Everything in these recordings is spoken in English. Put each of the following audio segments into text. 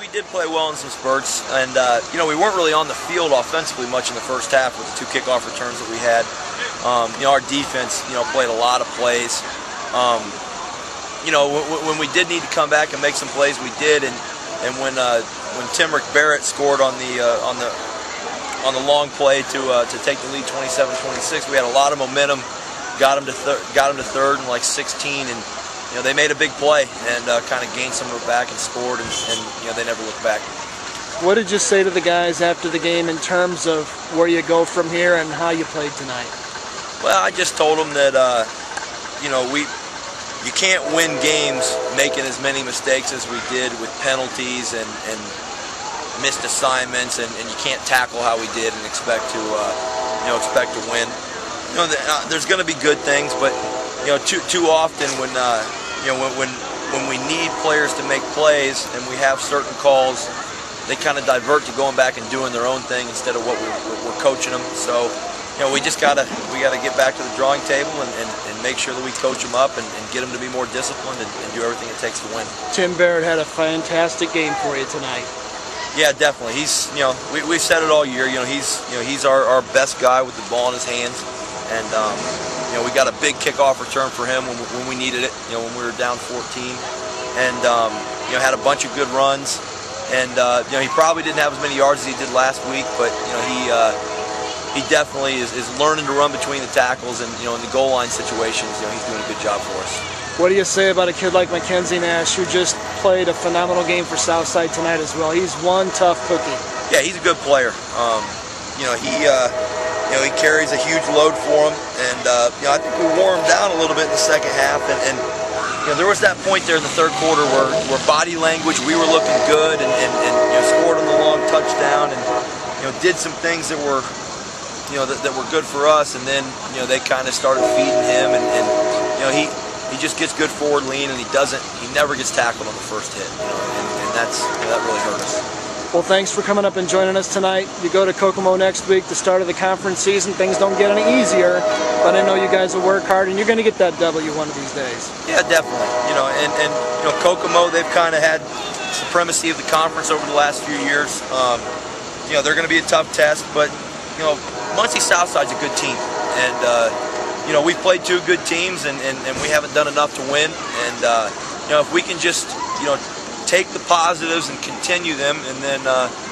we did play well in some spurts, and you know, we weren't really on the field offensively much in the first half with the 2 kickoff returns that we had. You know, our defense, you know, played a lot of plays. You know, when we did need to come back and make some plays, we did. And when Timrick Barrett scored on the long play to take the lead 27-26, we had a lot of momentum. Got him to third and like 16, and you know, they made a big play and kind of gained some of it back and scored, and you know, they never looked back. What did you say to the guys after the game in terms of where you go from here and how you played tonight? Well, I just told them that you know, you can't win games making as many mistakes as we did with penalties and missed assignments, and you can't tackle how we did and expect to win. You know, there's going to be good things, but you know, too often when you know, when we need players to make plays and we have certain calls, they kind of divert to going back and doing their own thing instead of what we're coaching them. So you know, we gotta get back to the drawing table and make sure that we coach them up and get them to be more disciplined and do everything it takes to win. Tim Barrett had a fantastic game for you tonight. Yeah, definitely. He's, you know, we've said it all year. You know, he's our best guy with the ball in his hands, and you know, we got a big kickoff return for him when we needed it. You know, when we were down 14, and you know, had a bunch of good runs, and you know, he probably didn't have as many yards as he did last week, but you know, he definitely is learning to run between the tackles, and you know, in the goal line situations, you know, he's doing a good job for us. What do you say about a kid like Mackenzie Nash, who just played a phenomenal game for Southside tonight as well? He's one tough cookie. Yeah, he's a good player. You know, he carries a huge load for him, and you know, I think we wore him down a little bit in the second half, and you know, there was that point there in the third quarter where body language, we were looking good, and you know, scored on the long touchdown, and you know, did some things that were, you know, that were good for us, and then you know, they kind of started feeding him, and you know, he just gets good forward lean, and he never gets tackled on the first hit, you know, and that really hurt us. Well, thanks for coming up and joining us tonight. You go to Kokomo next week, the start of the conference season. Things don't get any easier, but I know you guys will work hard, and you're going to get that W one of these days. Yeah, definitely. You know, and you know, Kokomo, they've kind of had supremacy of the conference over the last few years. You know, they're going to be a tough test, but you know, Muncie Southside's a good team, and you know, we've played 2 good teams, and we haven't done enough to win. And you know, if we can just, you know, take the positives and continue them, and then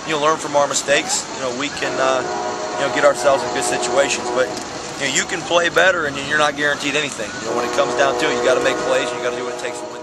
you know, learn from our mistakes, you know, we can you know, get ourselves in good situations. But you know, you can play better, and you're not guaranteed anything. You know, when it comes down to it, you got to make plays, and you got to do what it takes to win.